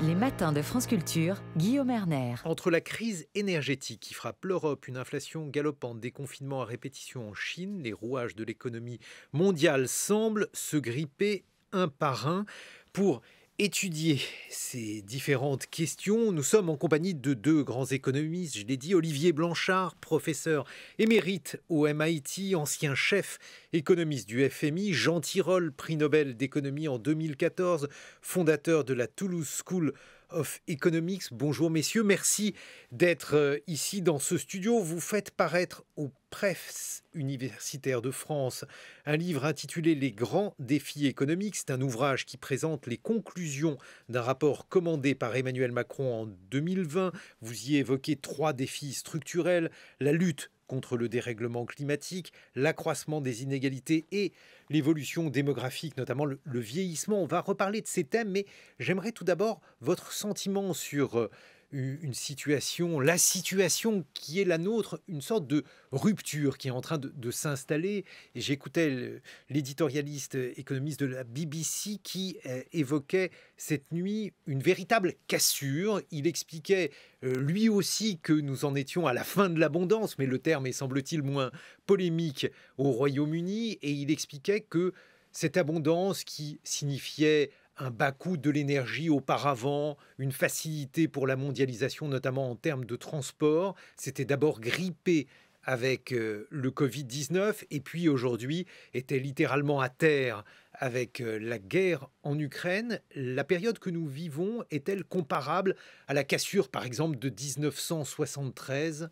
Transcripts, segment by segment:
Les matins de France Culture, Guillaume Erner. Entre la crise énergétique qui frappe l'Europe, une inflation galopante, des confinements à répétition en Chine, les rouages de l'économie mondiale semblent se gripper un par un. Pour étudier ces différentes questions, nous sommes en compagnie de deux grands économistes, je l'ai dit, Olivier Blanchard, professeur émérite au MIT, ancien chef économiste du FMI, Jean Tirole, prix Nobel d'économie en 2014, fondateur de la Toulouse School of Economics. Bonjour messieurs, merci d'être ici dans ce studio. Vous faites paraître aux Presses universitaires de France un livre intitulé Les grands défis économiques. C'est un ouvrage qui présente les conclusions d'un rapport commandé par Emmanuel Macron en 2020. Vous y évoquez 3 défis structurels: la lutte contre le dérèglement climatique, l'accroissement des inégalités et l'évolution démographique, notamment le vieillissement. On va reparler de ces thèmes, mais j'aimerais tout d'abord votre sentiment sur une situation, la situation qui est la nôtre, une sorte de rupture qui est en train de s'installer. Et j'écoutais l'éditorialiste économiste de la BBC qui évoquait cette nuit une véritable cassure. Il expliquait lui aussi que nous en étions à la fin de l'abondance, mais le terme est, semble-t-il, moins polémique au Royaume-Uni. Et il expliquait que cette abondance qui signifiait un bas coût de l'énergie auparavant, une facilité pour la mondialisation, notamment en termes de transport, c'était d'abord grippé avec le Covid-19 et puis aujourd'hui était littéralement à terre avec la guerre en Ukraine. La période que nous vivons est-elle comparable à la cassure, par exemple, de 1973 ?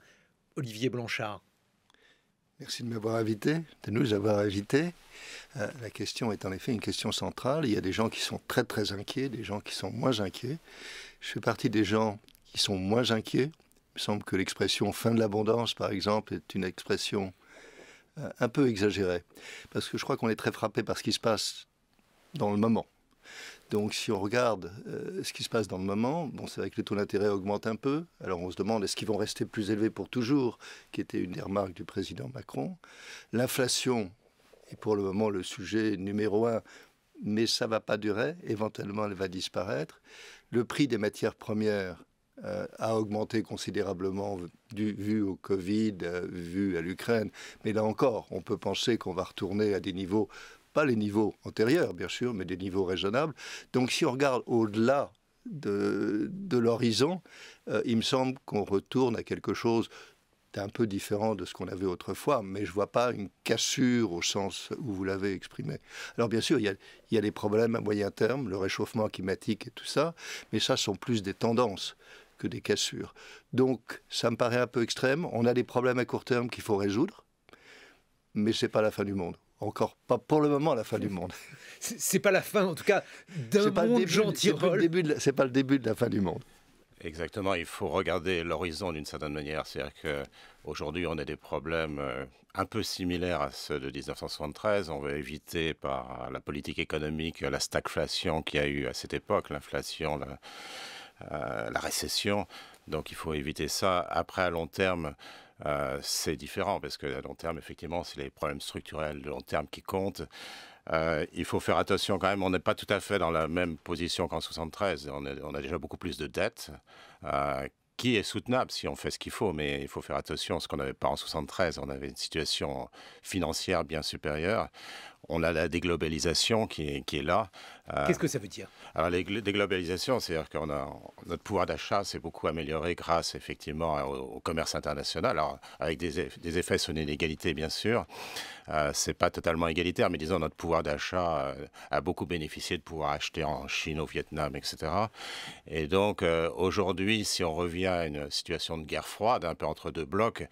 Olivier Blanchard. Merci de m'avoir invité, de nous avoir invités. La question est en effet une question centrale. Il y a des gens qui sont très très inquiets, des gens qui sont moins inquiets. Je fais partie des gens qui sont moins inquiets. Il me semble que l'expression « fin de l'abondance », par exemple, est une expression un peu exagérée. Parce que je crois qu'on est très frappé par ce qui se passe dans le moment. Donc si on regarde ce qui se passe dans le moment, bon, c'est vrai que les taux d'intérêt augmentent un peu. Alors on se demande est-ce qu'ils vont rester plus élevés pour toujours, qui était une des remarques du président Macron. L'inflation est pour le moment le sujet numéro 1, mais ça ne va pas durer. Éventuellement, elle va disparaître. Le prix des matières premières a augmenté considérablement vu au Covid, vu à l'Ukraine. Mais là encore, on peut penser qu'on va retourner à des niveaux, pas les niveaux antérieurs, bien sûr, mais des niveaux raisonnables. Donc, si on regarde au-delà de l'horizon, il me semble qu'on retourne à quelque chose d'un peu différent de ce qu'on avait autrefois, mais je ne vois pas une cassure au sens où vous l'avez exprimé. Alors, bien sûr, il y a des problèmes à moyen terme, le réchauffement climatique et tout ça, mais ça sont plus des tendances que des cassures. Donc, ça me paraît un peu extrême. On a des problèmes à court terme qu'il faut résoudre, mais ce n'est pas la fin du monde. Encore pas pour le moment la fin du monde. C'est pas la fin, en tout cas, d'un monde, Jean Tirole. C'est pas le début de la fin du monde. Exactement, il faut regarder l'horizon d'une certaine manière. C'est-à-dire qu'aujourd'hui, on a des problèmes un peu similaires à ceux de 1973. On veut éviter par la politique économique la stagflation qu'il y a eu à cette époque, l'inflation, la récession. Donc il faut éviter ça. Après, à long terme, c'est différent parce qu'à long terme, effectivement, c'est les problèmes structurels de long terme qui comptent. Il faut faire attention quand même, on n'est pas tout à fait dans la même position qu'en 73. On a déjà beaucoup plus de dettes, qui est soutenable si on fait ce qu'il faut, mais il faut faire attention à ce qu'on n'avait pas en 73. On avait une situation financière bien supérieure. On a la déglobalisation qui est là. Qu'est-ce que ça veut dire ? Alors, la déglobalisation, c'est-à-dire que notre pouvoir d'achat s'est beaucoup amélioré grâce, effectivement, au commerce international. Alors, avec des effets sur l'inégalité, bien sûr. C'est pas totalement égalitaire, mais disons, notre pouvoir d'achat a beaucoup bénéficié de pouvoir acheter en Chine, au Vietnam, etc. Et donc, aujourd'hui, si on revient à une situation de guerre froide, un peu entre deux blocs,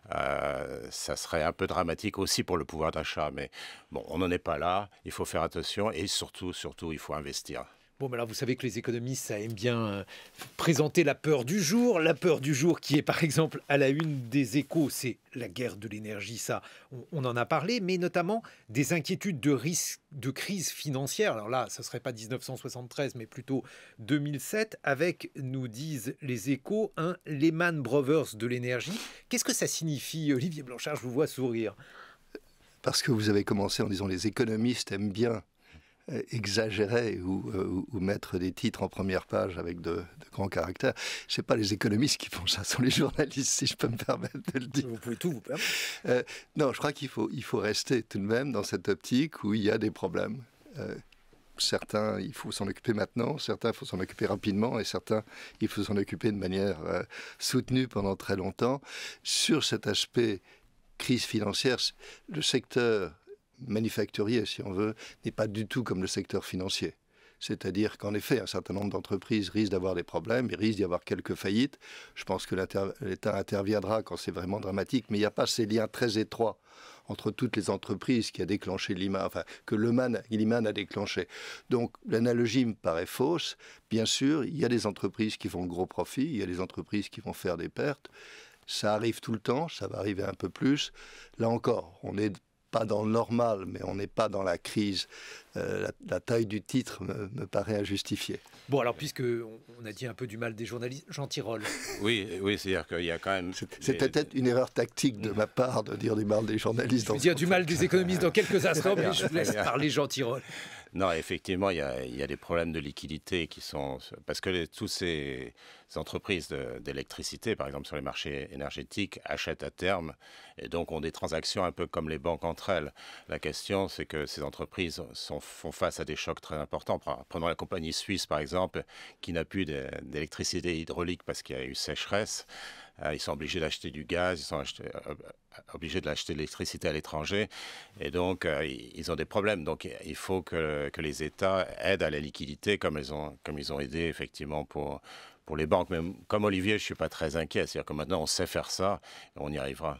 ça serait un peu dramatique aussi pour le pouvoir d'achat. Mais bon, on n'en est pas là, il faut faire attention et surtout, il faut investir. Bon, mais alors vous savez que les économistes, ça aime bien présenter la peur du jour. La peur du jour qui est par exemple à la une des Échos, c'est la guerre de l'énergie, ça, on en a parlé, mais notamment des inquiétudes de risque de crise financière. Alors là, ça ne serait pas 1973, mais plutôt 2007, avec, nous disent les Échos, un Lehman Brothers de l'énergie. Qu'est-ce que ça signifie, Olivier Blanchard? Je vous vois sourire. Parce que vous avez commencé en disant les économistes aiment bien exagérer ou mettre des titres en première page avec de grands caractères. Ce n'est pas les économistes qui font ça, ce sont les journalistes, si je peux me permettre de le dire. Vous pouvez tout vous permettre. Non, je crois qu'il faut rester tout de même dans cette optique où il y a des problèmes. Certains, il faut s'en occuper maintenant, certains, il faut s'en occuper rapidement, et certains, il faut s'en occuper de manière soutenue pendant très longtemps. Sur cet aspect crise financière, le secteur manufacturier, si on veut, n'est pas du tout comme le secteur financier. C'est-à-dire qu'en effet, un certain nombre d'entreprises risquent d'avoir des problèmes, il risque d'y avoir quelques faillites. Je pense que l'État interviendra quand c'est vraiment dramatique, mais il n'y a pas ces liens très étroits entre toutes les entreprises qui a déclenché Lehman, enfin, que Lehman a déclenché. Donc l'analogie me paraît fausse. Bien sûr, il y a des entreprises qui font de gros profits, il y a des entreprises qui vont faire des pertes. Ça arrive tout le temps, ça va arriver un peu plus. Là encore, on n'est pas dans le normal, mais on n'est pas dans la crise. La taille du titre me paraît injustifiée. Bon, alors, puisqu'on a dit un peu du mal des journalistes, Jean Tirole. Oui, c'est-à-dire qu'il y a quand même... C'est peut-être une erreur tactique de ma part de dire du mal des journalistes. Je vais dire du mal des économistes dans quelques instants, mais je vous laisse parler Jean Tirole. Non, effectivement, il y a des problèmes de liquidité qui sont... Parce que toutes ces entreprises d'électricité, par exemple sur les marchés énergétiques, achètent à terme et donc ont des transactions un peu comme les banques entre elles. La question, c'est que ces entreprises font face à des chocs très importants. Prenons la compagnie suisse, par exemple, qui n'a plus d'électricité hydraulique parce qu'il y a eu sécheresse. Ils sont obligés d'acheter du gaz, ils sont obligés d'acheter de l'électricité à l'étranger. Et donc, ils ont des problèmes. Donc, il faut que les États aident à la liquidité comme ils ont aidé, effectivement, pour les banques. Mais comme Olivier, je ne suis pas très inquiet. C'est-à-dire que maintenant, on sait faire ça et on y arrivera.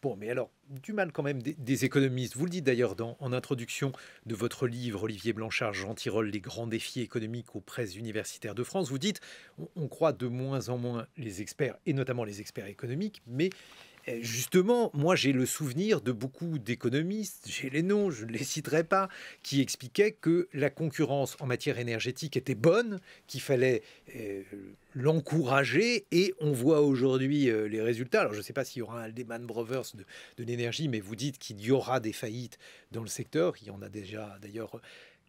Bon, mais alors, du mal quand même des économistes. Vous le dites d'ailleurs en introduction de votre livre, Olivier Blanchard, Jean Tirole, Les grands défis économiques aux presses universitaires de France. Vous dites, on croit de moins en moins les experts, et notamment les experts économiques, mais justement, moi j'ai le souvenir de beaucoup d'économistes, j'ai les noms, je ne les citerai pas, qui expliquaient que la concurrence en matière énergétique était bonne, qu'il fallait l'encourager, et on voit aujourd'hui les résultats. Alors je ne sais pas s'il y aura un Lehman Brothers de l'énergie, mais vous dites qu'il y aura des faillites dans le secteur, il y en a déjà d'ailleurs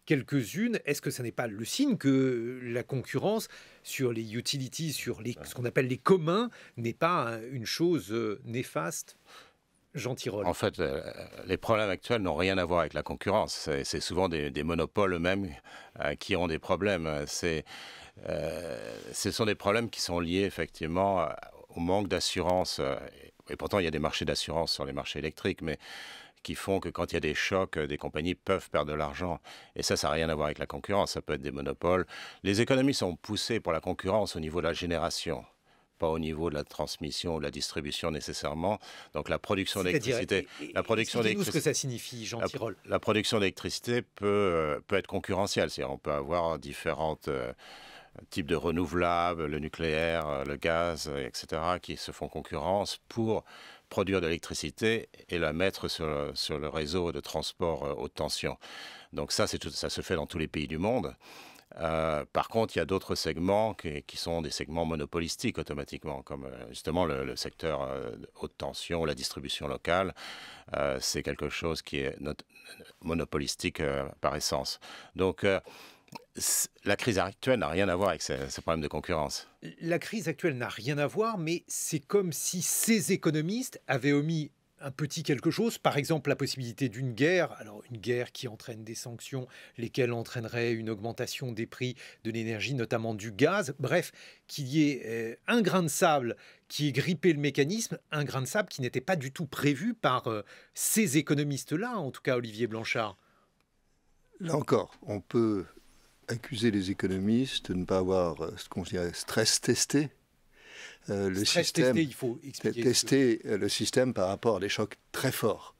quelques-unes. Est-ce que ce n'est pas le signe que la concurrence sur les utilities, sur ce qu'on appelle les communs, n'est pas une chose néfaste? Jean Tirole. En fait, les problèmes actuels n'ont rien à voir avec la concurrence. C'est souvent des monopoles eux-mêmes qui ont des problèmes. Ce sont des problèmes qui sont liés effectivement au manque d'assurance. Et pourtant, il y a des marchés d'assurance sur les marchés électriques, mais qui font que quand il y a des chocs, des compagnies peuvent perdre de l'argent. Et ça n'a rien à voir avec la concurrence, ça peut être des monopoles. Les économies sont poussées pour la concurrence au niveau de la génération, pas au niveau de la transmission ou de la distribution nécessairement. Donc la production d'électricité... Expliquez-nous ce que ça signifie, Jean Tirole. La production d'électricité peut être concurrentielle, c'est-à-dire on peut avoir différentes... types de renouvelables, le nucléaire, le gaz, etc., qui se font concurrence pour produire de l'électricité et la mettre sur le réseau de transport haute tension. Donc ça se fait dans tous les pays du monde. Par contre, il y a d'autres segments qui sont des segments monopolistiques automatiquement, comme justement le secteur haute tension, la distribution locale. C'est quelque chose qui est monopolistique par essence. Donc, la crise actuelle n'a rien à voir avec ces problèmes de concurrence. La crise actuelle n'a rien à voir, mais c'est comme si ces économistes avaient omis un petit quelque chose, par exemple la possibilité d'une guerre, alors une guerre qui entraîne des sanctions, lesquelles entraîneraient une augmentation des prix de l'énergie, notamment du gaz, bref, qu'il y ait un grain de sable qui ait grippé le mécanisme, un grain de sable qui n'était pas du tout prévu par ces économistes-là, en tout cas Olivier Blanchard. Là encore, on peut accuser les économistes de ne pas avoir ce qu'on dirait stress testé. Le système, il faut expliquer tester le système par rapport à des chocs très forts.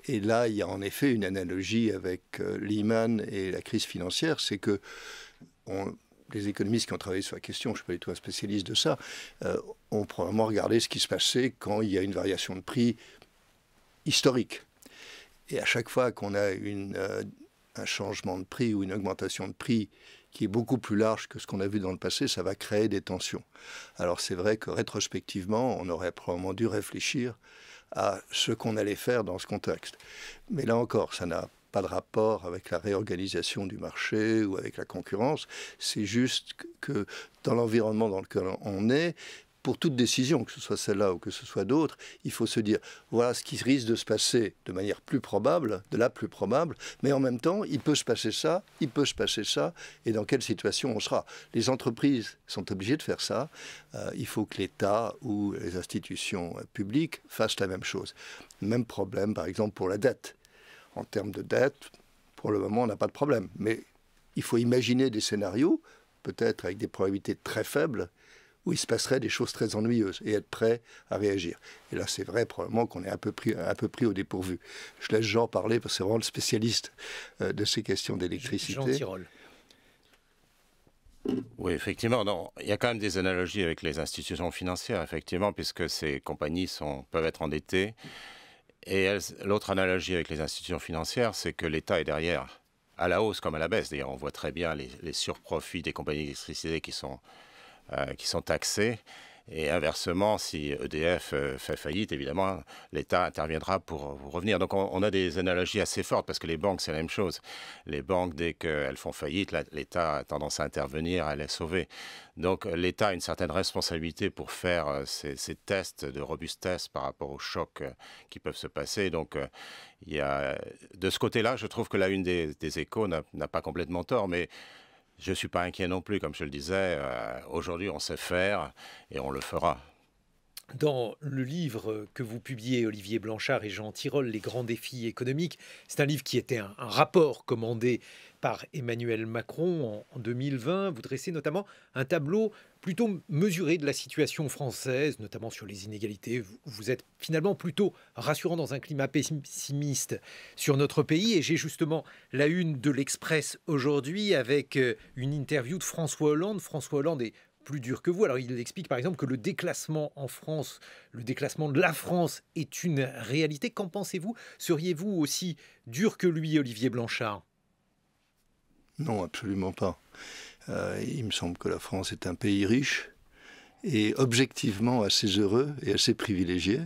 Et là, il y a en effet une analogie avec Lehman et la crise financière, c'est que les économistes qui ont travaillé sur la question, je ne suis pas du tout un spécialiste de ça, ont probablement regardé ce qui se passait quand il y a une variation de prix historique. Et à chaque fois qu'on a un changement de prix ou une augmentation de prix qui est beaucoup plus large que ce qu'on a vu dans le passé, ça va créer des tensions. Alors c'est vrai que rétrospectivement, on aurait probablement dû réfléchir à ce qu'on allait faire dans ce contexte. Mais là encore, ça n'a pas de rapport avec la réorganisation du marché ou avec la concurrence. C'est juste que dans l'environnement dans lequel on est, pour toute décision, que ce soit celle-là ou que ce soit d'autres, il faut se dire, voilà ce qui risque de se passer de manière plus probable, de la plus probable, mais en même temps, il peut se passer ça, il peut se passer ça, et dans quelle situation on sera. Les entreprises sont obligées de faire ça. Il faut que l'État ou les institutions publiques fassent la même chose. Même problème, par exemple, pour la dette. En termes de dette, pour le moment, on n'a pas de problème. Mais il faut imaginer des scénarios, peut-être avec des probabilités très faibles, où il se passerait des choses très ennuyeuses et être prêt à réagir. Et là, c'est vrai probablement qu'on est un peu pris au dépourvu. Je laisse Jean parler parce que c'est vraiment le spécialiste de ces questions d'électricité. Jean Tirole. Oui, effectivement, non. Il y a quand même des analogies avec les institutions financières, effectivement, puisque ces compagnies peuvent être endettées. Et l'autre analogie avec les institutions financières, c'est que l'État est derrière, à la hausse comme à la baisse. D'ailleurs, on voit très bien les surprofits des compagnies d'électricité qui sont taxés. Et inversement, si EDF fait faillite, évidemment, l'État interviendra pour revenir. Donc on a des analogies assez fortes, parce que les banques, c'est la même chose. Les banques, dès qu'elles font faillite, l'État a tendance à intervenir, à les sauver. Donc l'État a une certaine responsabilité pour faire ces tests de robustesse par rapport aux chocs qui peuvent se passer. Donc de ce côté-là, je trouve que la une des Échos n'a pas complètement tort, mais je ne suis pas inquiet non plus, comme je le disais. Aujourd'hui, on sait faire et on le fera. Dans le livre que vous publiez, Olivier Blanchard et Jean Tirole, Les grands défis économiques, c'est un livre qui était un rapport commandé par Emmanuel Macron en 2020. Vous dressez notamment un tableau plutôt mesuré de la situation française, notamment sur les inégalités. Vous êtes finalement plutôt rassurant dans un climat pessimiste sur notre pays. Et j'ai justement la une de l'Express aujourd'hui avec une interview de François Hollande. François Hollande est plus dur que vous. Alors il explique par exemple que le déclassement en France, le déclassement de la France est une réalité. Qu'en pensez-vous? Seriez-vous aussi dur que lui, Olivier Blanchard? Non, absolument pas. Il me semble que la France est un pays riche et objectivement assez heureux et assez privilégié.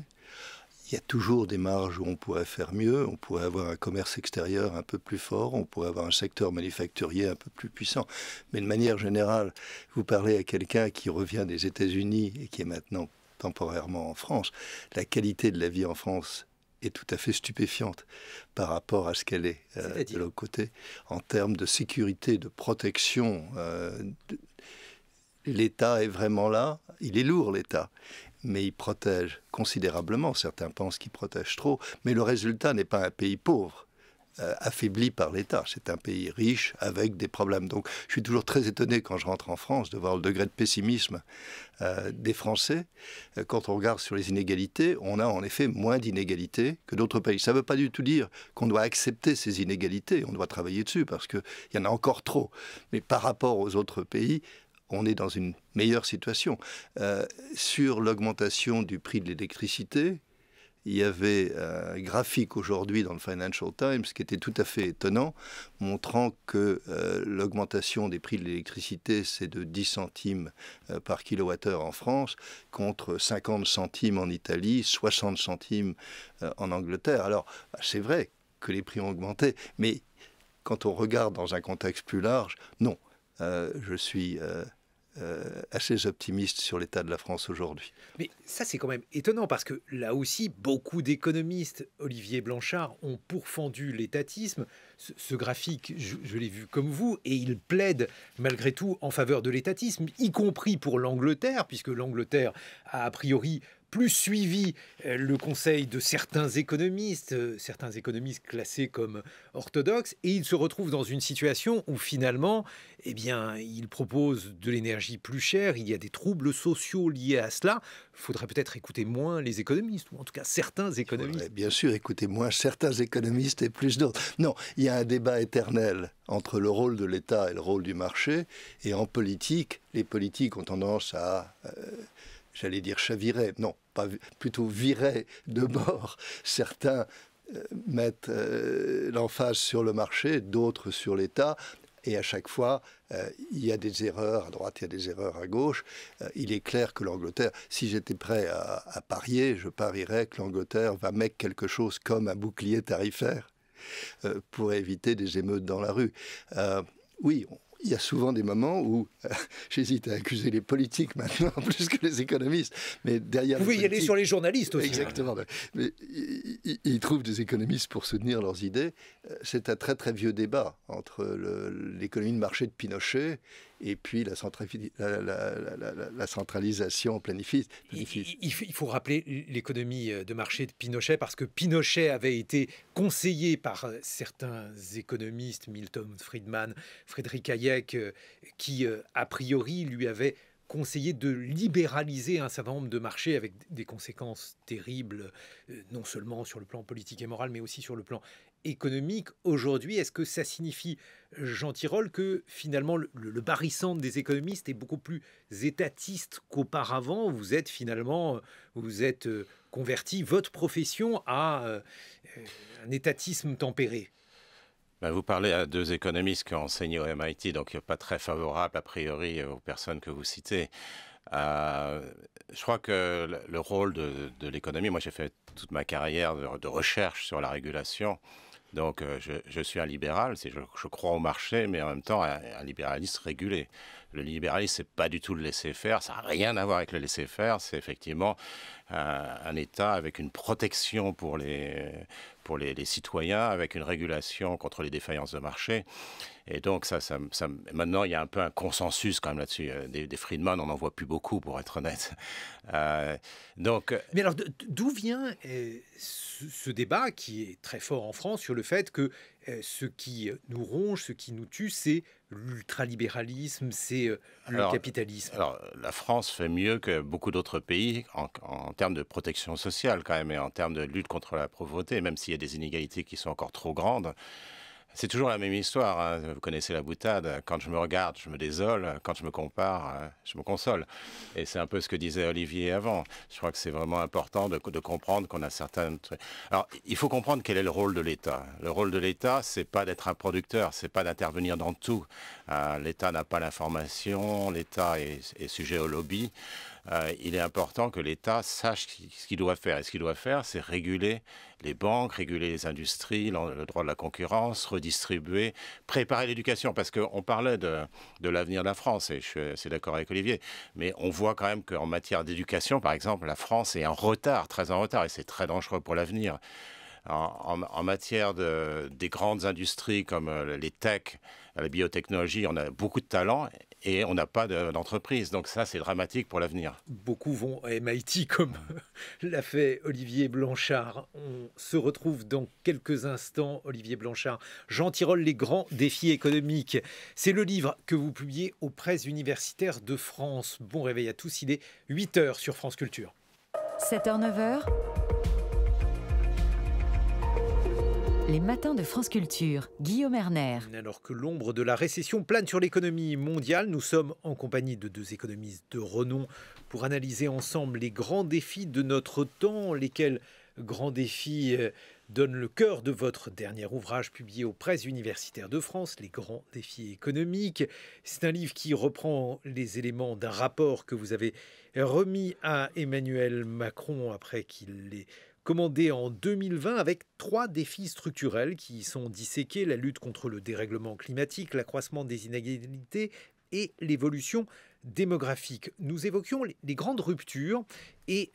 Il y a toujours des marges où on pourrait faire mieux, on pourrait avoir un commerce extérieur un peu plus fort, on pourrait avoir un secteur manufacturier un peu plus puissant. Mais de manière générale, vous parlez à quelqu'un qui revient des États-Unis et qui est maintenant temporairement en France, la qualité de la vie en France est tout à fait stupéfiante par rapport à ce qu'elle est de l'autre côté. En termes de sécurité, de protection, l'État est vraiment là. Il est lourd, l'État, mais il protège considérablement. Certains pensent qu'il protège trop, mais le résultat n'est pas un pays pauvre, affaibli par l'État. C'est un pays riche avec des problèmes. Donc je suis toujours très étonné quand je rentre en France de voir le degré de pessimisme des Français. Quand on regarde sur les inégalités, on a en effet moins d'inégalités que d'autres pays. Ça ne veut pas du tout dire qu'on doit accepter ces inégalités. On doit travailler dessus parce qu'il y en a encore trop. Mais par rapport aux autres pays, on est dans une meilleure situation. Sur l'augmentation du prix de l'électricité, il y avait un graphique aujourd'hui dans le Financial Times qui était tout à fait étonnant, montrant que l'augmentation des prix de l'électricité, c'est de 10 centimes par kilowattheure en France, contre 50 centimes en Italie, 60 centimes en Angleterre. Alors, c'est vrai que les prix ont augmenté, mais quand on regarde dans un contexte plus large, non. Je suis assez optimiste sur l'état de la France aujourd'hui. Mais ça, c'est quand même étonnant parce que là aussi, beaucoup d'économistes, Olivier Blanchard, ont pourfendu l'étatisme. Ce graphique, je l'ai vu comme vous, et il plaide malgré tout en faveur de l'étatisme, y compris pour l'Angleterre, puisque l'Angleterre a priori plus suivi le conseil de certains économistes classés comme orthodoxes, et il se retrouve dans une situation où finalement, eh bien, il propose de l'énergie plus chère, il y a des troubles sociaux liés à cela. Il faudrait peut-être écouter moins les économistes, ou en tout cas certains économistes. Bien sûr, écouter moins certains économistes et plus d'autres. Non, il y a un débat éternel entre le rôle de l'État et le rôle du marché, et en politique, les politiques ont tendance à... j'allais dire chavirer, non, pas plutôt virer de bord. Certains mettent l'emphase sur le marché, d'autres sur l'État, et à chaque fois, il y a des erreurs à droite, il y a des erreurs à gauche. Il est clair que l'Angleterre, si j'étais prêt à parier, je parierais que l'Angleterre va mettre quelque chose comme un bouclier tarifaire pour éviter des émeutes dans la rue. Oui, il y a souvent des moments où j'hésite à accuser les politiques maintenant plus que les économistes. Mais derrière vous pouvez y aller sur les journalistes aussi. Exactement. Mais ils trouvent des économistes pour soutenir leurs idées. C'est un très très vieux débat entre l'économie de marché de Pinochet et puis la centralisation planifiée. Il faut rappeler l'économie de marché de Pinochet parce que Pinochet avait été conseillé par certains économistes, Milton Friedman, Frédéric Hayek, qui a priori lui avaient conseillé de libéraliser un certain nombre de marchés avec des conséquences terribles, non seulement sur le plan politique et moral, mais aussi sur le plan économique. Aujourd'hui, est-ce que ça signifie, Jean Tirole, que finalement le barycentre des économistes est beaucoup plus étatiste qu'auparavant? Vous êtes converti, votre profession, à un étatisme tempéré. Vous parlez à deux économistes qui ont enseigné au MIT, donc pas très favorable a priori aux personnes que vous citez. Je crois que le rôle de l'économie, moi j'ai fait toute ma carrière de recherche sur la régulation, donc je suis un libéral, je crois au marché, mais en même temps un libéraliste régulé. Le libéralisme, c'est pas du tout le laisser-faire, ça n'a rien à voir avec le laisser-faire, c'est effectivement un État avec une protection pour les citoyens, avec une régulation contre les défaillances de marché. Et donc, maintenant, il y a un peu un consensus quand même là-dessus. Des Friedman, on n'en voit plus beaucoup, pour être honnête. Mais alors, d'où vient ce débat qui est très fort en France sur le fait que ce qui nous ronge, ce qui nous tue, c'est l'ultralibéralisme, c'est le capitalisme? Alors, la France fait mieux que beaucoup d'autres pays en termes de protection sociale, quand même, et en termes de lutte contre la pauvreté, même s'il y a des inégalités qui sont encore trop grandes. C'est toujours la même histoire, hein. Vous connaissez la boutade. Quand je me regarde, je me désole. Quand je me compare, je me console. Et c'est un peu ce que disait Olivier avant. Je crois que c'est vraiment important de comprendre qu'on a certaines... Alors, il faut comprendre quel est le rôle de l'État. Le rôle de l'État, c'est pas d'être un producteur, c'est pas d'intervenir dans tout. L'État n'a pas l'information, l'État est sujet au lobby. Il est important que l'État sache ce qu'il doit faire. Et ce qu'il doit faire, c'est réguler les banques, réguler les industries, le droit de la concurrence, redistribuer, préparer l'éducation. Parce qu'on parlait de l'avenir de la France, et je suis assez d'accord avec Olivier, mais on voit quand même qu'en matière d'éducation, par exemple, la France est en retard, très en retard, et c'est très dangereux pour l'avenir. En matière des grandes industries comme les tech, la biotechnologie, on a beaucoup de talent et on n'a pas d'entreprise. Donc ça, c'est dramatique pour l'avenir. Beaucoup vont à MIT comme l'a fait Olivier Blanchard. On se retrouve dans quelques instants, Olivier Blanchard. Jean Tirole, les grands défis économiques. C'est le livre que vous publiez aux presses universitaires de France. Bon réveil à tous, il est 8h sur France Culture. 7h, 9h. Les matins de France Culture, Guillaume Erner. Alors que l'ombre de la récession plane sur l'économie mondiale, nous sommes en compagnie de deux économistes de renom pour analyser ensemble les grands défis de notre temps, lesquels grands défis donnent le cœur de votre dernier ouvrage publié aux presses universitaires de France, Les grands défis économiques. C'est un livre qui reprend les éléments d'un rapport que vous avez remis à Emmanuel Macron après qu'il l'ait commandé en 2020 avec 3 défis structurels qui y sont disséqués: la lutte contre le dérèglement climatique, l'accroissement des inégalités et l'évolution démographique. Nous évoquions les grandes ruptures et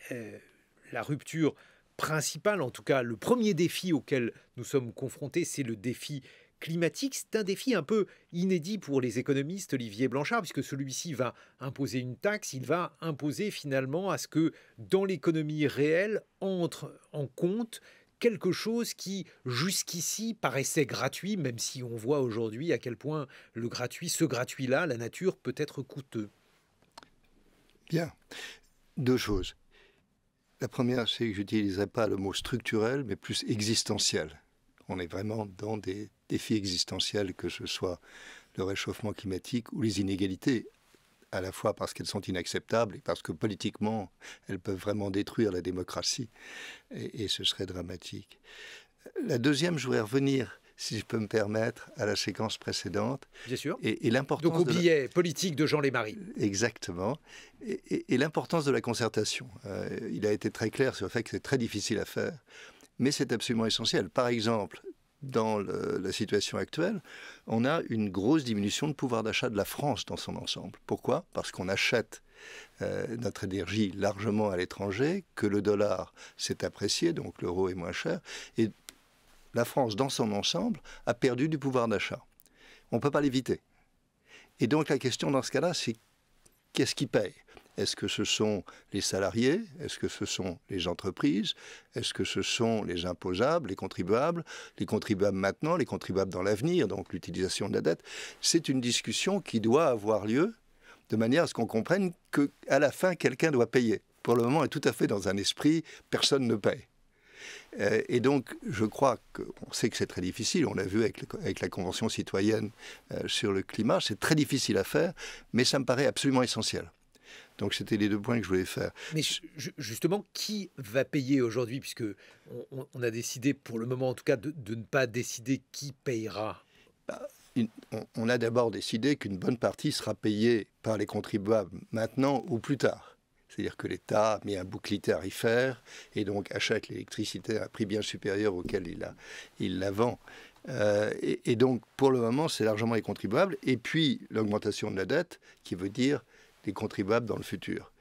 la rupture principale, en tout cas le premier défi auquel nous sommes confrontés, c'est le défi climatique. C'est un défi un peu inédit pour les économistes, Olivier Blanchard, puisque celui-ci va imposer une taxe, il va imposer finalement à ce que dans l'économie réelle entre en compte quelque chose qui jusqu'ici paraissait gratuit, même si on voit aujourd'hui à quel point ce gratuit-là, la nature, peut être coûteux. Bien. 2 choses. La première, c'est que je n'utiliserai pas le mot structurel, mais plus existentiel. On est vraiment dans des défis existentiels, que ce soit le réchauffement climatique ou les inégalités, à la fois parce qu'elles sont inacceptables et parce que politiquement, elles peuvent vraiment détruire la démocratie, et ce serait dramatique. La deuxième, je voudrais revenir, si je peux me permettre, à la séquence précédente. Bien sûr. Et l'importance donc au billet politique de Jean Lémarie. Exactement. Et l'importance de la concertation. Il a été très clair sur le fait que c'est très difficile à faire, mais c'est absolument essentiel. Par exemple, dans la situation actuelle, on a une grosse diminution de pouvoir d'achat de la France dans son ensemble. Pourquoi? Parce qu'on achète notre énergie largement à l'étranger, que le dollar s'est apprécié, donc l'euro est moins cher, et la France, dans son ensemble, a perdu du pouvoir d'achat. On ne peut pas l'éviter. Et donc la question dans ce cas-là, c'est qu'est-ce qui paye? Est-ce que ce sont les salariés? Est-ce que ce sont les entreprises? Est-ce que ce sont les imposables, les contribuables? Les contribuables maintenant, les contribuables dans l'avenir, donc l'utilisation de la dette. C'est une discussion qui doit avoir lieu de manière à ce qu'on comprenne qu'à la fin, quelqu'un doit payer. Pour le moment, on est tout à fait dans un esprit, personne ne paye. Et donc, je crois qu'on sait que c'est très difficile. On l'a vu avec la Convention citoyenne sur le climat. C'est très difficile à faire, mais ça me paraît absolument essentiel. Donc, c'était les 2 points que je voulais faire. Mais justement, qui va payer aujourd'hui? Puisque on a décidé, pour le moment en tout cas, de ne pas décider qui payera. On a d'abord décidé qu'une bonne partie sera payée par les contribuables maintenant ou plus tard. C'est-à-dire que l'État a mis un bouclier tarifaire et donc achète l'électricité à un prix bien supérieur auquel il la vend. Et donc, pour le moment, c'est largement les contribuables. Et puis, l'augmentation de la dette, qui veut dire les contribuables dans le futur.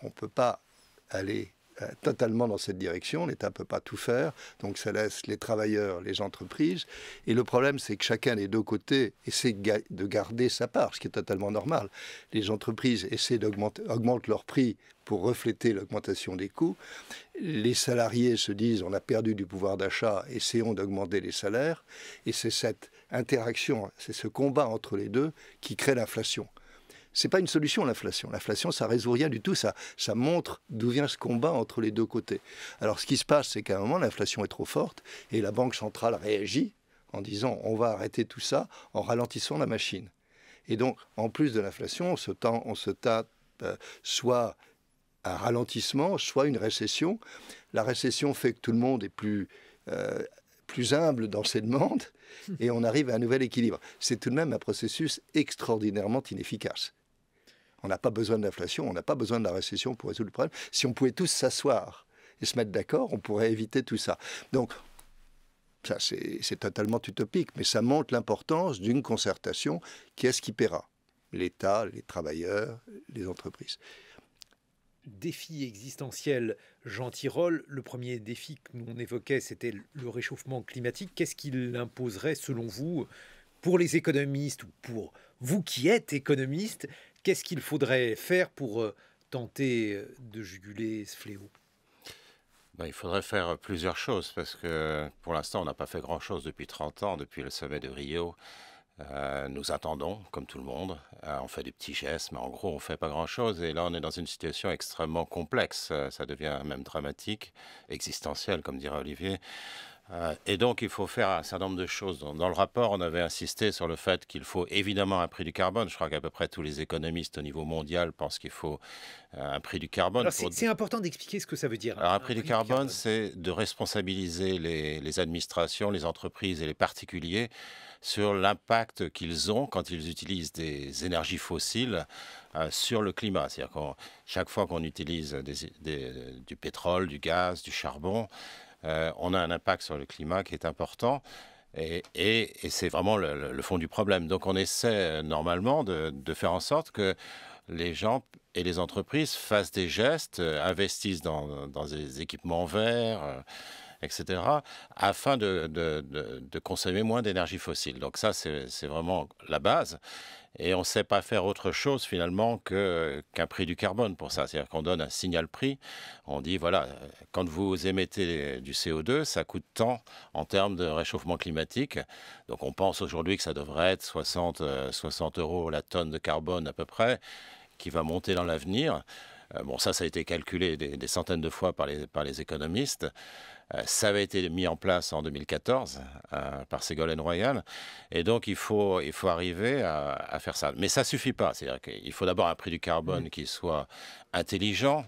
On ne peut pas aller totalement dans cette direction. L'État ne peut pas tout faire. Donc, ça laisse les travailleurs, les entreprises. Et le problème, c'est que chacun des 2 côtés essaie de garder sa part, ce qui est totalement normal. Les entreprises essaient augmentent leur prix pour refléter l'augmentation des coûts. Les salariés se disent on a perdu du pouvoir d'achat, essayons d'augmenter les salaires. Et c'est cette interaction, c'est ce combat entre les 2 qui crée l'inflation. Ce n'est pas une solution, l'inflation. L'inflation, ça ne résout rien du tout. Ça montre d'où vient ce combat entre les 2 côtés. Alors, ce qui se passe, c'est qu'à un moment, l'inflation est trop forte et la Banque centrale réagit en disant on va arrêter tout ça en ralentissant la machine. Et donc, en plus de l'inflation, on se tape soit un ralentissement, soit une récession. La récession fait que tout le monde est plus humble dans ses demandes et on arrive à un nouvel équilibre. C'est tout de même un processus extraordinairement inefficace. On n'a pas besoin de l'inflation, on n'a pas besoin de la récession pour résoudre le problème. Si on pouvait tous s'asseoir et se mettre d'accord, on pourrait éviter tout ça. Donc, ça c'est totalement utopique, mais ça montre l'importance d'une concertation. Qui est-ce qui paiera? L'État, les travailleurs, les entreprises. Défi existentiel, Jean Tirole. Le premier défi que nous on évoquait, c'était le réchauffement climatique. Qu'est-ce qu'il imposerait, selon vous, pour les économistes, ou pour vous qui êtes économiste, qu'est-ce qu'il faudrait faire pour tenter de juguler ce fléau? Il faudrait faire plusieurs choses, parce que pour l'instant, on n'a pas fait grand-chose depuis 30 ans, depuis le sommet de Rio. Nous attendons, comme tout le monde. On fait des petits gestes, mais en gros, on ne fait pas grand-chose. Et là, on est dans une situation extrêmement complexe. Ça devient même dramatique, existentiel, comme dirait Olivier. Et donc, il faut faire un certain nombre de choses. Dans le rapport, on avait insisté sur le fait qu'il faut évidemment un prix du carbone. Je crois qu'à peu près tous les économistes au niveau mondial pensent qu'il faut un prix du carbone. Alors, c'est important d'expliquer ce que ça veut dire. Alors, un prix du carbone, c'est de responsabiliser les administrations, les entreprises et les particuliers sur l'impact qu'ils ont quand ils utilisent des énergies fossiles sur le climat. C'est-à-dire que chaque fois qu'on utilise du pétrole, du gaz, du charbon, on a un impact sur le climat qui est important. Et c'est vraiment le fond du problème. Donc on essaie normalement de faire en sorte que les gens et les entreprises fassent des gestes, investissent dans des équipements verts, etc., afin de consommer moins d'énergie fossile. Donc ça, c'est vraiment la base. Et on ne sait pas faire autre chose finalement qu'un prix du carbone pour ça. C'est-à-dire qu'on donne un signal prix. On dit, voilà, quand vous émettez du CO2, ça coûte tant en termes de réchauffement climatique. Donc on pense aujourd'hui que ça devrait être 60 € la tonne de carbone à peu près, qui va monter dans l'avenir. Bon, ça a été calculé des centaines de fois par les économistes. Ça avait été mis en place en 2014 par Ségolène Royal. Et donc, il faut arriver à faire ça. Mais ça ne suffit pas. C'est-à-dire qu'il faut d'abord un prix du carbone qui soit intelligent.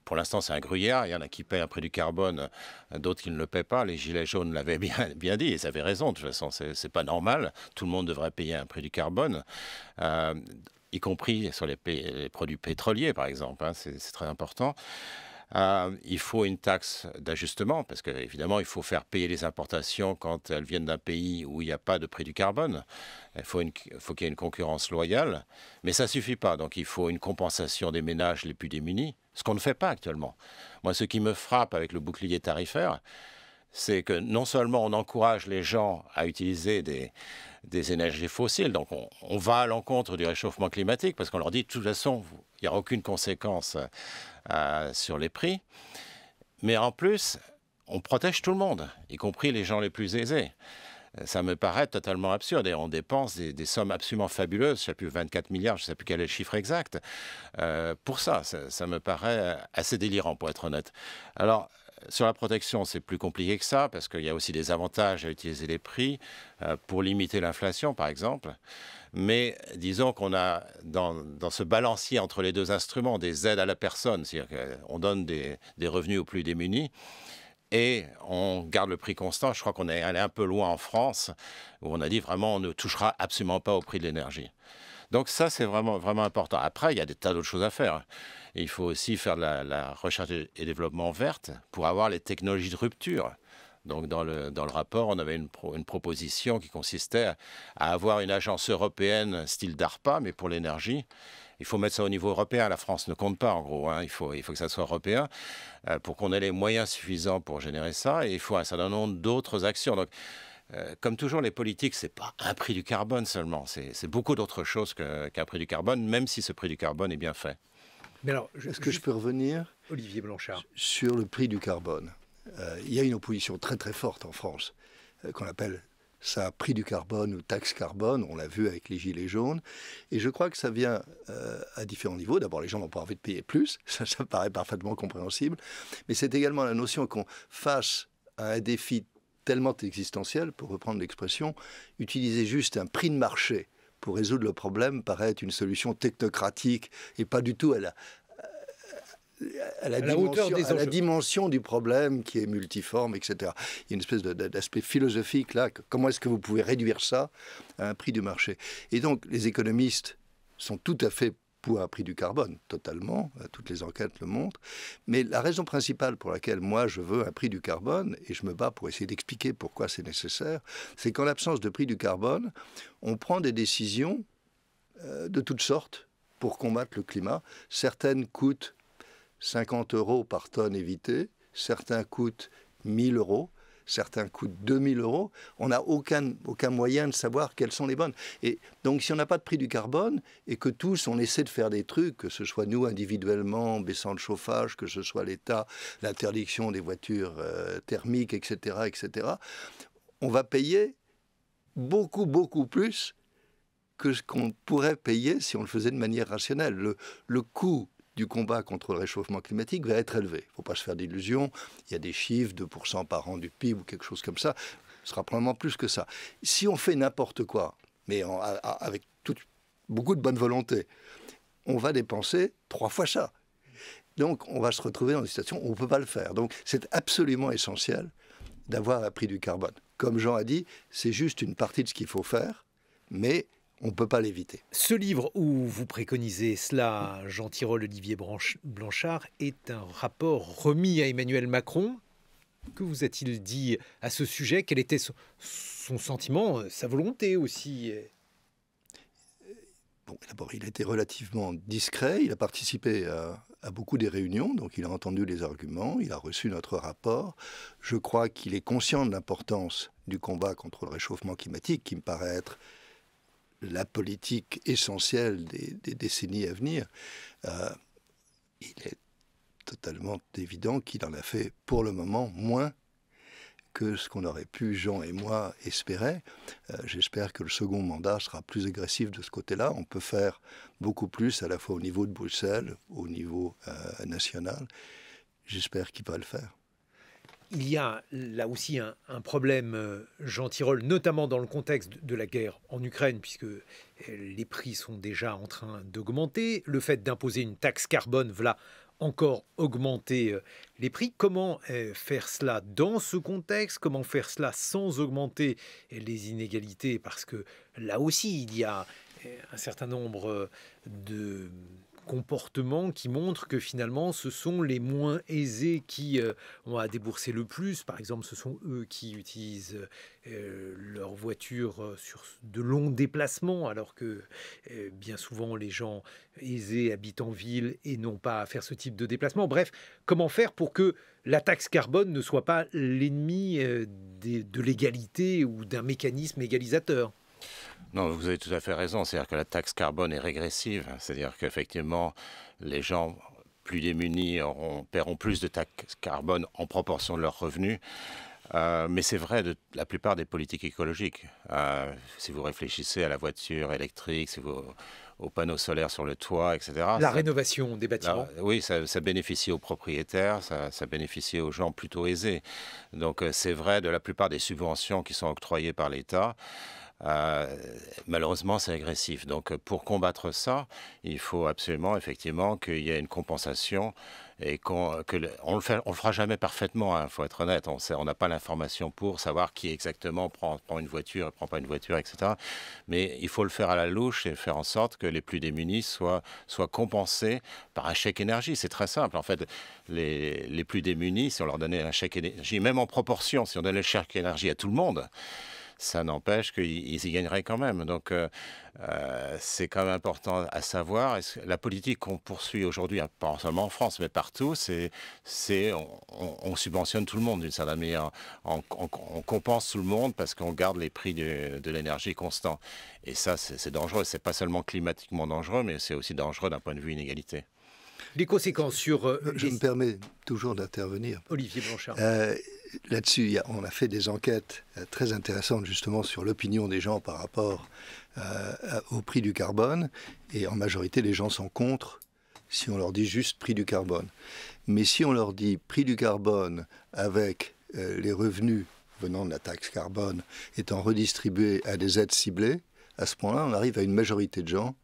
Pour l'instant, c'est un gruyère. Il y en a qui paient un prix du carbone, d'autres qui ne le paient pas. Les Gilets jaunes l'avaient bien dit. Ils avaient raison. De toute façon, ce n'est pas normal. Tout le monde devrait payer un prix du carbone. Y compris sur les produits pétroliers, par exemple. C'est très important. Il faut une taxe d'ajustement, parce qu'évidemment, il faut faire payer les importations quand elles viennent d'un pays où il n'y a pas de prix du carbone. Il faut qu'il y ait une concurrence loyale, mais ça ne suffit pas. Donc il faut une compensation des ménages les plus démunis, ce qu'on ne fait pas actuellement. Moi, ce qui me frappe avec le bouclier tarifaire, c'est que non seulement on encourage les gens à utiliser des énergies fossiles, donc on va à l'encontre du réchauffement climatique, parce qu'on leur dit de toute façon, il n'y aura aucune conséquence sur les prix, mais en plus, on protège tout le monde, y compris les gens les plus aisés. Ça me paraît totalement absurde et on dépense des sommes absolument fabuleuses, je ne sais plus, 24 milliards, je ne sais plus quel est le chiffre exact, pour ça. Ça me paraît assez délirant, pour être honnête. Alors, sur la protection, c'est plus compliqué que ça, parce qu'il y a aussi des avantages à utiliser les prix pour limiter l'inflation, par exemple. Mais disons qu'on a, dans ce balancier entre les deux instruments, des aides à la personne, c'est-à-dire qu'on donne des revenus aux plus démunis, et on garde le prix constant. Je crois qu'on est allé un peu loin en France, où on a dit vraiment on ne touchera absolument pas au prix de l'énergie. Donc ça, c'est vraiment, vraiment important. Après, il y a des tas d'autres choses à faire. Et il faut aussi faire de la recherche et développement verte pour avoir les technologies de rupture. Donc dans le rapport, on avait une proposition qui consistait à avoir une agence européenne style DARPA, mais pour l'énergie. Il faut mettre ça au niveau européen. La France ne compte pas, en gros. Il faut que ça soit européen pour qu'on ait les moyens suffisants pour générer ça. Et il faut un certain nombre d'autres actions. Donc, comme toujours, les politiques, ce n'est pas un prix du carbone seulement. C'est beaucoup d'autres choses qu'un prix du carbone, même si ce prix du carbone est bien fait. Mais alors, est-ce que je peux revenir, Olivier Blanchard, sur le prix du carbone? Il y a une opposition très très forte en France, qu'on appelle ça prix du carbone ou taxe carbone, on l'a vu avec les gilets jaunes, et je crois que ça vient à différents niveaux. D'abord, les gens n'ont pas envie de payer plus, ça me paraît parfaitement compréhensible, mais c'est également la notion qu'on face à un défi tellement existentiel, pour reprendre l'expression, utiliser juste un prix de marché pour résoudre le problème paraît être une solution technocratique et pas du tout à la dimension du problème qui est multiforme, etc. Il y a une espèce d'aspect philosophique là. Comment est-ce que vous pouvez réduire ça à un prix du marché? Et donc, les économistes sont tout à fait pour un prix du carbone, totalement. Toutes les enquêtes le montrent. Mais la raison principale pour laquelle moi je veux un prix du carbone, et je me bats pour essayer d'expliquer pourquoi c'est nécessaire, c'est qu'en l'absence de prix du carbone, on prend des décisions de toutes sortes pour combattre le climat. Certaines coûtent 50 € par tonne évitée, certains coûtent 1 000 €, certains coûtent 2 000 €. On n'a aucun moyen de savoir quelles sont les bonnes. Et donc, si on n'a pas de prix du carbone et que tous, on essaie de faire des trucs, que ce soit nous individuellement, baissant le chauffage, que ce soit l'État, l'interdiction des voitures thermiques, etc., on va payer beaucoup, beaucoup plus que ce qu'on pourrait payer si on le faisait de manière rationnelle. Le coût du combat contre le réchauffement climatique va être élevé. Il ne faut pas se faire d'illusions. Il y a des chiffres, 2% par an du PIB ou quelque chose comme ça. Ce sera probablement plus que ça. Si on fait n'importe quoi, mais avec beaucoup de bonne volonté, on va dépenser 3 fois ça. Donc, on va se retrouver dans une situation où on ne peut pas le faire. Donc, c'est absolument essentiel d'avoir un prix du carbone. Comme Jean a dit, c'est juste une partie de ce qu'il faut faire, mais on ne peut pas l'éviter. Ce livre où vous préconisez cela, Jean Tirole, Olivier Blanchard, est un rapport remis à Emmanuel Macron. Que vous a-t-il dit à ce sujet? Quel était son sentiment, sa volonté aussi? Bon, d'abord, il a été relativement discret. Il a participé à beaucoup des réunions, donc il a entendu les arguments, il a reçu notre rapport. Je crois qu'il est conscient de l'importance du combat contre le réchauffement climatique, qui me paraît être la politique essentielle des décennies à venir. Il est totalement évident qu'il en a fait pour le moment moins que ce qu'on aurait pu, Jean et moi, espérer. J'espère que le second mandat sera plus agressif de ce côté-là. On peut faire beaucoup plus, à la fois au niveau de Bruxelles, au niveau national. J'espère qu'il va le faire. Il y a là aussi un problème, Jean Tirole, notamment dans le contexte de la guerre en Ukraine, puisque les prix sont déjà en train d'augmenter. Le fait d'imposer une taxe carbone, voilà, encore augmenter les prix. Comment faire cela dans ce contexte? Comment faire cela sans augmenter les inégalités? Parce que là aussi, il y a un certain nombre de comportements qui montrent que finalement ce sont les moins aisés qui ont à débourser le plus. Par exemple, ce sont eux qui utilisent leur voiture sur de longs déplacements, alors que bien souvent les gens aisés habitent en ville et n'ont pas à faire ce type de déplacement. Bref, comment faire pour que la taxe carbone ne soit pas l'ennemi de l'égalité ou d'un mécanisme égalisateur? Non, vous avez tout à fait raison. C'est-à-dire que la taxe carbone est régressive. C'est-à-dire qu'effectivement, les gens plus démunis paieront plus de taxes carbone en proportion de leurs revenus. Mais c'est vrai de la plupart des politiques écologiques. Si vous réfléchissez à la voiture électrique, aux panneaux solaires sur le toit, etc. La rénovation des bâtiments. Oui, ça bénéficie aux propriétaires, ça bénéficie aux gens plutôt aisés. Donc c'est vrai de la plupart des subventions qui sont octroyées par l'État. Malheureusement, c'est agressif. Donc, pour combattre ça, il faut absolument, effectivement, qu'il y ait une compensation et on le fera jamais parfaitement. Il faut être honnête. On n'a pas l'information pour savoir qui exactement prend une voiture, prend pas une voiture, etc. Mais il faut le faire à la louche et faire en sorte que les plus démunis soient compensés par un chèque énergie. C'est très simple. En fait, les plus démunis, si on leur donnait un chèque énergie, même en proportion, si on donnait le chèque énergie à tout le monde, ça n'empêche qu'ils y gagneraient quand même. Donc, c'est quand même important à savoir. La politique qu'on poursuit aujourd'hui, pas seulement en France, mais partout, on subventionne tout le monde d'une certaine manière. On compense tout le monde parce qu'on garde les prix de l'énergie constants. Et ça, c'est dangereux. C'est pas seulement climatiquement dangereux, mais c'est aussi dangereux d'un point de vue inégalité. Les conséquences sur... Je me permets toujours d'intervenir. Olivier Blanchard. Là-dessus, on a fait des enquêtes très intéressantes justement sur l'opinion des gens par rapport au prix du carbone. Et en majorité, les gens sont contre si on leur dit juste prix du carbone. Mais si on leur dit prix du carbone avec les revenus venant de la taxe carbone étant redistribués à des aides ciblées, à ce point-là, on arrive à une majorité de gens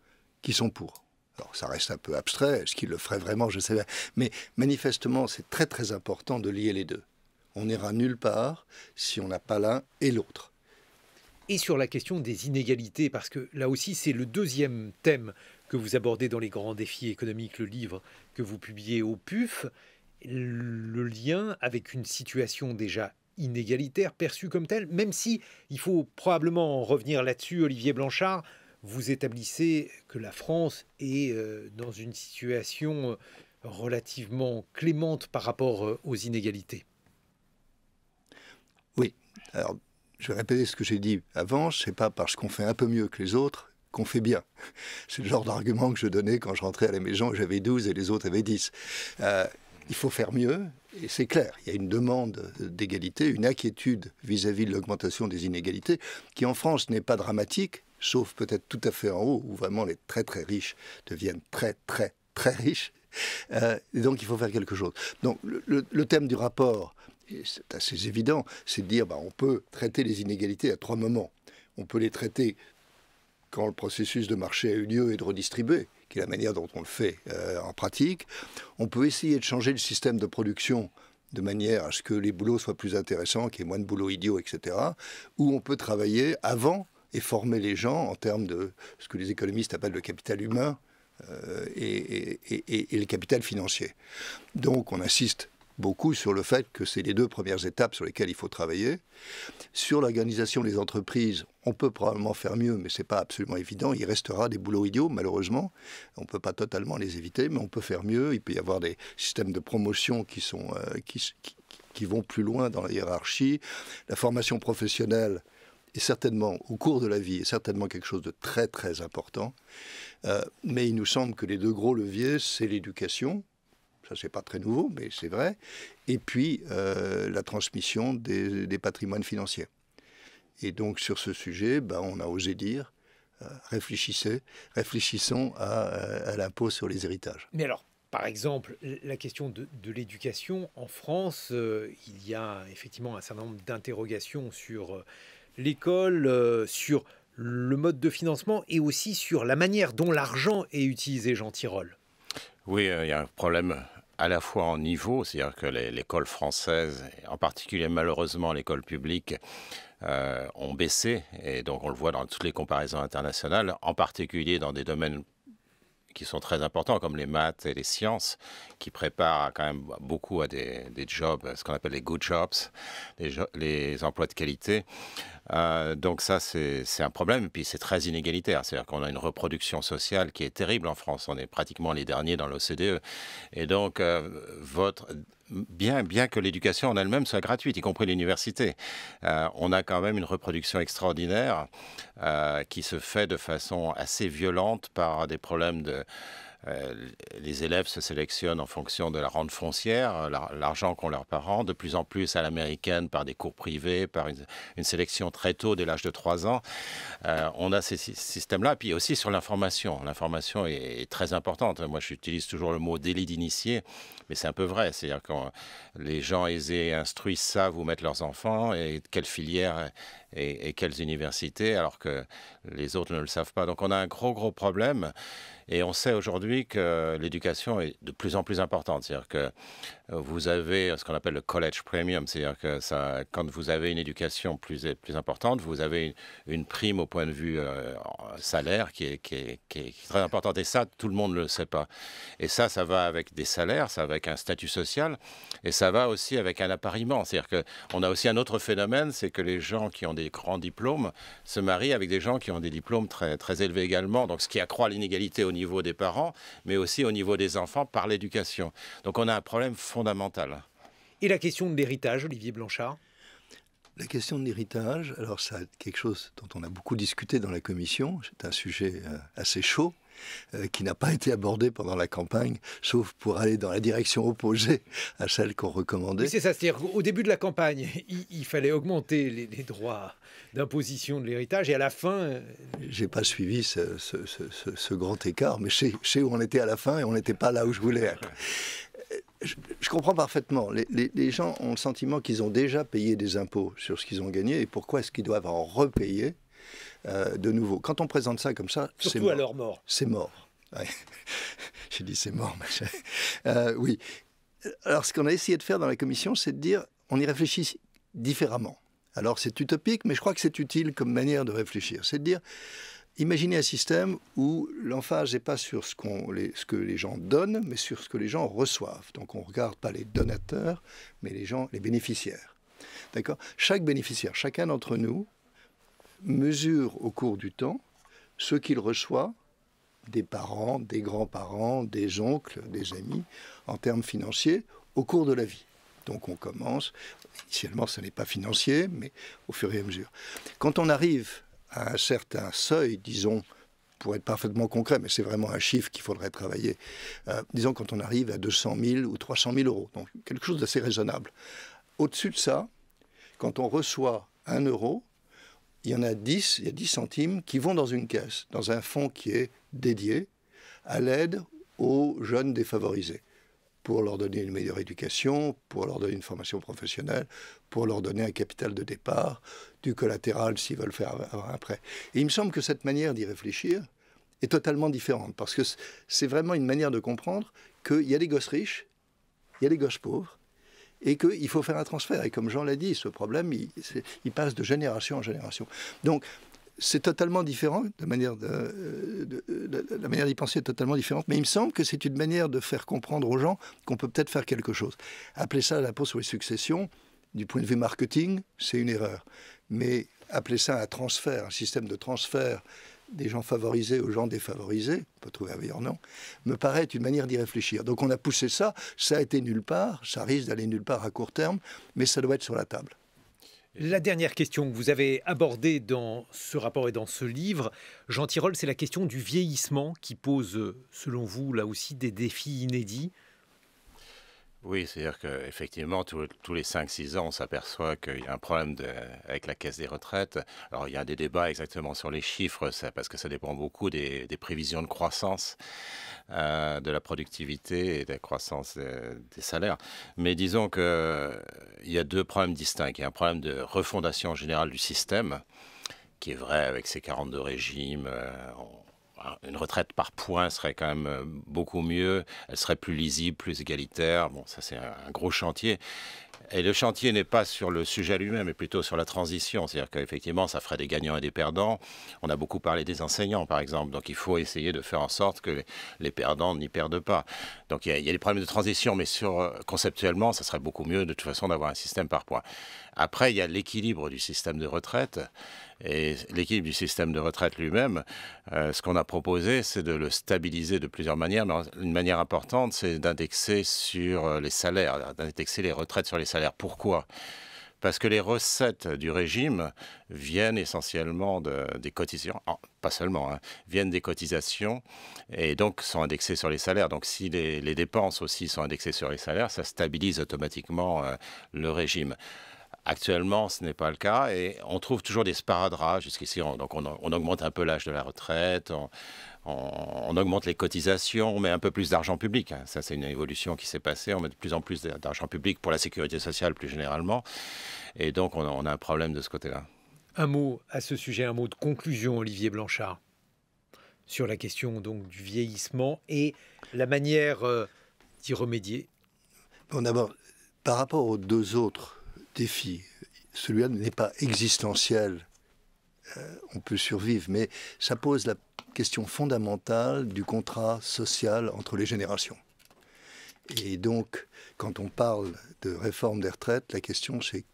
qui sont pour. Alors, ça reste un peu abstrait. Est-ce qu'ils le feraient vraiment? Je sais pas. Mais manifestement, c'est très très important de lier les deux. On n'ira nulle part si on n'a pas l'un et l'autre. Et sur la question des inégalités, parce que là aussi, c'est le deuxième thème que vous abordez dans les grands défis économiques, le livre que vous publiez au PUF, le lien avec une situation déjà inégalitaire, perçue comme telle, même si il faut probablement en revenir là-dessus, Olivier Blanchard, vous établissez que la France est dans une situation relativement clémente par rapport aux inégalités. Oui, alors je vais répéter ce que j'ai dit avant, ce n'est pas parce qu'on fait un peu mieux que les autres qu'on fait bien. C'est le genre d'argument que je donnais quand je rentrais à la maison, j'avais 12 et les autres avaient 10. Il faut faire mieux, et c'est clair, il y a une demande d'égalité, une inquiétude vis-à-vis de l'augmentation des inégalités, qui en France n'est pas dramatique, sauf peut-être tout à fait en haut, où vraiment les très très riches deviennent très très très riches. Et donc il faut faire quelque chose. Donc le thème du rapport, et c'est assez évident, c'est de dire on peut traiter les inégalités à trois moments. On peut les traiter quand le processus de marché a eu lieu et de redistribuer, qui est la manière dont on le fait en pratique. On peut essayer de changer le système de production de manière à ce que les boulots soient plus intéressants, qu'il y ait moins de boulots idiots, etc. Ou on peut travailler avant et former les gens en termes de ce que les économistes appellent le capital humain et le capital financier. Donc on insiste beaucoup sur le fait que c'est les deux premières étapes sur lesquelles il faut travailler. Sur l'organisation des entreprises, on peut probablement faire mieux, mais ce n'est pas absolument évident. Il restera des boulots idiots, malheureusement. On ne peut pas totalement les éviter, mais on peut faire mieux. Il peut y avoir des systèmes de promotion qui vont plus loin dans la hiérarchie. La formation professionnelle est certainement, au cours de la vie, est certainement quelque chose de très, très important. Mais il nous semble que les deux gros leviers, c'est l'éducation. Ça, c'est pas très nouveau, mais c'est vrai. Et puis, la transmission des patrimoines financiers. Et donc, sur ce sujet, on a osé dire, réfléchissons à l'impôt sur les héritages. Mais alors, par exemple, la question de l'éducation, en France, il y a effectivement un certain nombre d'interrogations sur l'école, sur le mode de financement et aussi sur la manière dont l'argent est utilisé, Jean Tirole. Oui, il y a un problème à la fois en niveau, c'est-à-dire que l'école française, en particulier malheureusement l'école publique, ont baissé, et donc on le voit dans toutes les comparaisons internationales, en particulier dans des domaines qui sont très importants, comme les maths et les sciences, qui préparent quand même beaucoup à des jobs, ce qu'on appelle les good jobs, les emplois de qualité. Donc ça, c'est un problème. Et puis c'est très inégalitaire. C'est-à-dire qu'on a une reproduction sociale qui est terrible en France. On est pratiquement les derniers dans l'OCDE. Et donc, bien que l'éducation en elle-même soit gratuite, y compris l'université, on a quand même une reproduction extraordinaire qui se fait de façon assez violente par des problèmes de... les élèves se sélectionnent en fonction de la rente foncière, l'argent qu'ont leurs parents, de plus en plus à l'américaine par des cours privés, par une sélection très tôt, dès l'âge de 3 ans. On a ces systèmes-là. Puis aussi sur l'information. L'information est très importante. Moi, j'utilise toujours le mot délit d'initié, mais c'est un peu vrai. C'est-à-dire que les gens aisés instruits savent où mettre leurs enfants et quelle filière et quelles universités, alors que les autres ne le savent pas. Donc on a un gros problème. Et on sait aujourd'hui que l'éducation est de plus en plus importante. C'est-à-dire que vous avez ce qu'on appelle le college premium. C'est-à-dire que quand vous avez une éducation plus importante, vous avez une prime au point de vue salaire qui est très importante. Et ça, tout le monde ne le sait pas. Et ça va avec des salaires, ça va avec un statut social, et ça va aussi avec un appariement. C'est-à-dire qu'on a aussi un autre phénomène, c'est que les gens qui ont des grands diplômes se marient avec des gens qui ont des diplômes très, très élevés également. Donc ce qui accroît l'inégalité au niveau des parents, mais aussi au niveau des enfants par l'éducation. Donc on a un problème fondamental. Et la question de l'héritage, Olivier Blanchard? La question de l'héritage, alors c'est quelque chose dont on a beaucoup discuté dans la commission. C'est un sujet assez chaud, qui n'a pas été abordé pendant la campagne, sauf pour aller dans la direction opposée à celle qu'on recommandait. Oui, c'est ça, c'est-à-dire qu'au début de la campagne, il fallait augmenter les droits d'imposition de l'héritage, et à la fin... J'ai pas suivi ce grand écart, mais je sais où on était à la fin, et on n'était pas là où je voulais être. Je comprends parfaitement. Les gens ont le sentiment qu'ils ont déjà payé des impôts sur ce qu'ils ont gagné, et pourquoi est-ce qu'ils doivent en repayer de nouveau? Quand on présente ça comme ça, c'est surtout à leur mort. C'est mort. Ouais. J'ai dit c'est mort. Oui. Alors ce qu'on a essayé de faire dans la commission, c'est de dire on y réfléchit différemment. Alors c'est utopique, mais je crois que c'est utile comme manière de réfléchir. C'est de dire, imaginez un système où l'emphase n'est pas sur ce que les gens donnent, mais sur ce que les gens reçoivent. Donc on ne regarde pas les donateurs, mais les bénéficiaires. D'accord ? Chaque bénéficiaire, chacun d'entre nous, mesure au cours du temps ce qu'il reçoit des parents, des grands-parents, des oncles, des amis, en termes financiers, au cours de la vie. Donc on commence, initialement ce n'est pas financier, mais au fur et à mesure. Quand on arrive à un certain seuil, disons, pour être parfaitement concret, mais c'est vraiment un chiffre qu'il faudrait travailler, disons quand on arrive à 200 000 ou 300 000 euros, donc quelque chose d'assez raisonnable. Au-dessus de ça, quand on reçoit 1 euro, il y en a 10, il y a 10 centimes qui vont dans une caisse, dans un fonds qui est dédié à l'aide aux jeunes défavorisés, pour leur donner une meilleure éducation, pour leur donner une formation professionnelle, pour leur donner un capital de départ, du collatéral s'ils veulent faire avoir un prêt. Et il me semble que cette manière d'y réfléchir est totalement différente, parce que c'est vraiment une manière de comprendre qu'il y a des gosses riches, il y a des gosses pauvres, et qu'il faut faire un transfert. Et comme Jean l'a dit, ce problème, il passe de génération en génération. Donc, c'est totalement différent, la manière d'y penser est totalement différente, mais il me semble que c'est une manière de faire comprendre aux gens qu'on peut peut-être faire quelque chose. Appeler ça l'impôt sur les successions, du point de vue marketing, c'est une erreur. Mais appeler ça un transfert, un système de transfert des gens favorisés aux gens défavorisés, on peut trouver un meilleur nom, me paraît une manière d'y réfléchir. Donc on a poussé ça, ça a été nulle part, ça risque d'aller nulle part à court terme, mais ça doit être sur la table. La dernière question que vous avez abordée dans ce rapport et dans ce livre, Jean Tirole, c'est la question du vieillissement qui pose, selon vous, là aussi, des défis inédits. Oui, c'est-à-dire qu'effectivement, tous les 5-6 ans, on s'aperçoit qu'il y a un problème avec la caisse des retraites. Alors, il y a des débats exactement sur les chiffres, parce que ça dépend beaucoup des prévisions de croissance, de la productivité et de la croissance des salaires. Mais disons qu'il y a 2 problèmes distincts. Il y a un problème de refondation générale du système, qui est vrai avec ces 42 régimes. Une retraite par points serait quand même beaucoup mieux. Elle serait plus lisible, plus égalitaire. Bon, ça c'est un gros chantier. Et le chantier n'est pas sur le sujet lui-même, mais plutôt sur la transition. C'est-à-dire qu'effectivement, ça ferait des gagnants et des perdants. On a beaucoup parlé des enseignants, par exemple. Donc il faut essayer de faire en sorte que les perdants n'y perdent pas. Donc il y a des problèmes de transition, mais conceptuellement, ça serait beaucoup mieux de toute façon d'avoir un système par points. Après, il y a l'équilibre du système de retraite. Et l'équilibre du système de retraite lui-même, ce qu'on a proposé, c'est de le stabiliser de plusieurs manières. Mais une manière importante, c'est d'indexer sur les salaires, d'indexer les retraites sur les salaires. Pourquoi ? Parce que les recettes du régime viennent essentiellement des cotisations, pas seulement, viennent des cotisations et donc sont indexées sur les salaires. Donc si les dépenses aussi sont indexées sur les salaires, ça stabilise automatiquement le régime. Actuellement, ce n'est pas le cas et on trouve toujours des sparadraps jusqu'ici. Donc on augmente un peu l'âge de la retraite, on augmente les cotisations, on met un peu plus d'argent public. Ça, c'est une évolution qui s'est passée. On met de plus en plus d'argent public pour la sécurité sociale plus généralement. Et donc on a un problème de ce côté-là. Un mot à ce sujet, un mot de conclusion, Olivier Blanchard, sur la question donc du vieillissement et la manière d'y remédier. Bon, d'abord, par rapport aux deux autres défi. Celui-là n'est pas existentiel. On peut survivre, mais ça pose la question fondamentale du contrat social entre les générations. Et donc, quand on parle de réforme des retraites, la question c'est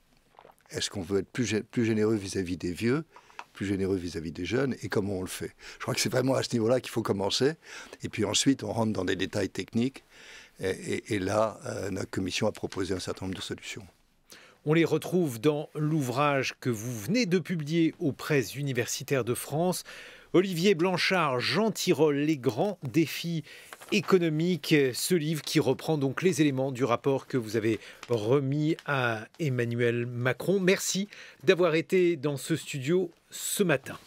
est-ce qu'on veut être plus généreux vis-à-vis des vieux, plus généreux vis-à-vis des jeunes, et comment on le fait? Je crois que c'est vraiment à ce niveau-là qu'il faut commencer. Et puis ensuite, on rentre dans des détails techniques. Et là, notre commission a proposé un certain nombre de solutions. On les retrouve dans l'ouvrage que vous venez de publier aux presses universitaires de France. Olivier Blanchard, Jean Tirole, Les grands défis économiques. Ce livre qui reprend donc les éléments du rapport que vous avez remis à Emmanuel Macron. Merci d'avoir été dans ce studio ce matin.